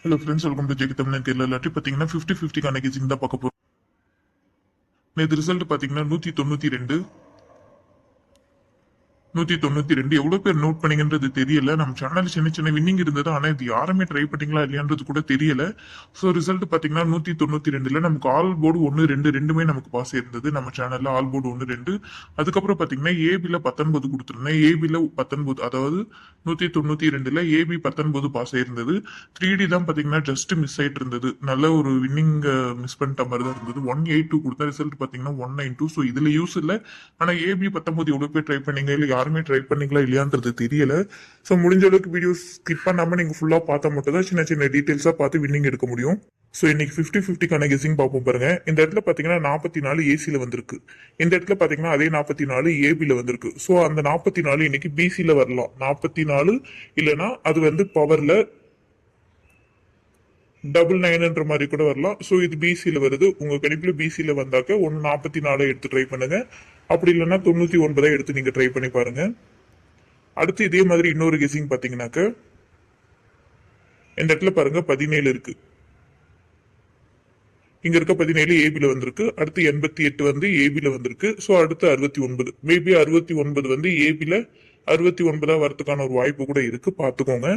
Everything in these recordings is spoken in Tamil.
ஹலோ ஃப்ரெண்ட்ஸ், வெல்கம் டு ஜெகி தமிழ் கேரளா லாட்டரி. பார்த்தீங்கன்னா 50-50 கணக்கு தான் பார்க்க போறோம். நேற்று ரிசல்ட் பார்த்தீங்கன்னா 192 192 எவ்வளவு பேர் நோட் பண்ணீங்கன்றது தெரியல. நம்ம சேனல் சின்ன சின்ன வின்னிங் இருந்தது, ஆனா இது யாருமே ட்ரை பண்ணீங்களா இல்லையான்றது கூட தெரியல. ஸோ ரிசல்ட் பாத்தீங்கன்னா 192ல நமக்கு ஆல் போர்டு 1 2 ரெண்டுமே நமக்கு பாஸ் இருந்தது. நம்ம சேனல்ல ஆல் போர்டு 1 2. அதுக்கப்புறம் பாத்தீங்கன்னா ஏபில 19 கொடுத்துருந்தேன். ஏபில 19, அதாவது 192ல ஏபி 19 பாஸ் ஆயிருந்தது. 3D தான் பாத்தீங்கன்னா ஜஸ்ட் மிஸ் ஆயிட்டு இருந்தது. நல்ல ஒரு வின்னிங் மிஸ் பண்ணிட்ட மாதிரி தான் இருந்தது. 182 கொடுத்த ரிசல்ட் பாத்தீங்கன்னா 192. ஸோ இதுல யூஸ் இல்லை. ஆனா ஏபி 19 எவ்வளவு பேர் ட்ரை பண்ணீங்க, இல்ல யாருமே ட்ரை பண்ணீங்களா இல்லையான்றது தெரியல. ஸோ முடிஞ்ச அளவுக்கு வீடியோ ஸ்கிப் பண்ணாம நீங்க ஃபுல்லா பார்த்தா மட்டும் தான் சின்ன சின்ன டீடைல்ஸா பார்த்து வின்னிங் எடுக்க முடியும். ஸோ இன்னைக்கு 50-50 கெஸிங் பார்ப்போம் பாருங்க. இந்த இடத்துல பாத்தீங்கன்னா 44 ஏசில வந்திருக்கு. இந்த இடத்துல பாத்தீங்கன்னா அதே 44 ஏபில வந்திருக்கு. ஸோ அந்த 44 இன்னைக்கு பிசில வரலாம். 44 இல்லைன்னா அது வந்து பவர்ல 99 மாதிரி கூட வரலாம். ஸோ இது பிசில வருது. உங்க கணிப்புல பிசில வந்தாக்க 144 எடுத்து ட்ரை பண்ணுங்க. அப்படி இல்லைன்னா 99 எடுத்து நீங்க ட்ரை பண்ணி பாருங்க. அடுத்து இதே மாதிரி இன்னொரு கெஸிங் பாத்தீங்கன்னாக்க இந்த இடத்துல பாருங்க 17 இருக்கு. இங்க இருக்க 17 ஏபில வந்திருக்கு. அடுத்து 88 வந்து ஏபில வந்திருக்கு. ஸோ அடுத்து 69, மேபி 69 வந்து ஏபில 69 வரதுக்கான ஒரு வாய்ப்பு கூட இருக்கு, பாத்துக்கோங்க.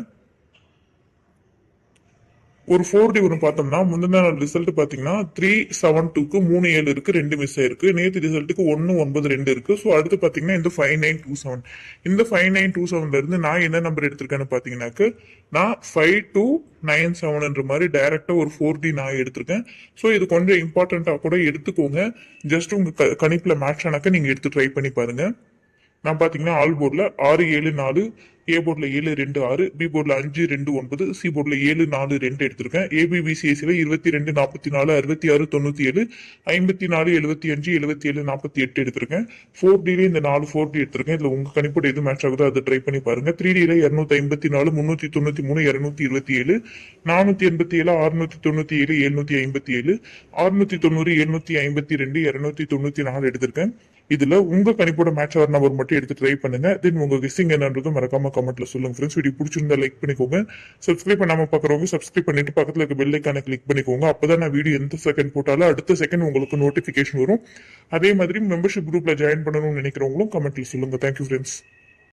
ஒரு 4D ஒன்று பார்த்தோம்னா முந்தின நாள் ரிசல்ட் பாத்தீங்கன்னா 372க்கு 37 இருக்கு, 2 மிஸ் ஆயிருக்கு. நேற்று ரிசல்ட்டுக்கு 192 இருக்கு. ஸோ அடுத்து பாத்தீங்கன்னா இந்த 5927, இந்த 5927ல இருந்து நான் என்ன நம்பர் எடுத்திருக்கேன்னு பாத்தீங்கன்னாக்கு நான் 5297 மாதிரி டைரக்டா ஒரு 4D நான் எடுத்திருக்கேன். ஸோ இது கொஞ்சம் இம்பார்ட்டண்டா கூட எடுத்துக்கோங்க. ஜஸ்ட் உங்க கணிப்புல மேட்ச் ஆனாக்க நீங்க எடுத்து ட்ரை பண்ணி பாருங்க. நான் பாத்தீங்கன்னா ஆல் போர்ட்ல 674, ஏ போர்ட்ல 726, பி போர்ட்ல 529, சி போர்ட்ல 742 எடுத்திருக்கேன். ஏபிபிசிஎஸ்ல 22 44 66 97 54 75 77 48 எடுத்திருக்கேன். 4D இந்த 4 4D எடுத்திருக்கேன். இதுல உங்க கணிப்போட எது மேட்ச் ஆகுதோ அதை ட்ரை பண்ணி பாருங்க. 3Dல 254, 393, 227, 487, 697, 757, 690, 752, 294 எடுத்திருக்கேன். இதுல உங்க கணிப்போட மேட்ச் ஆகிற நம்பர் மட்டும் எடுத்து ட்ரை பண்ணுங்க. தென் உங்க கெஸ்ஸிங் என்னன்றதும் மறக்காம கமெண்ட்ல சொல்லுங்க ஃப்ரெண்ட்ஸ். வீடியோ பிடிச்சிருந்தா லைக் பண்ணிக்கோங்க. சப்ஸ்கிரைப் பண்ணாம பாக்குறவங்க சப்ஸ்கிரைப் பண்ணிட்டு பக்கத்துல இருக்க பெல் ஐக்கான கிளிக் பண்ணிக்கோங்க. அப்பதான் நான் வீடியோ எந்த செகண்ட் போட்டாலும் அடுத்த செகண்ட் உங்களுக்கு நோட்டிபிகேஷன் வரும். அதே மாதிரி மெம்பர்ஷிப் குரூப்ல ஜாயின் பண்ணணும்னு நினைக்கிறவங்களும் கமெண்ட்ல சொல்லுங்க. Thank you friends.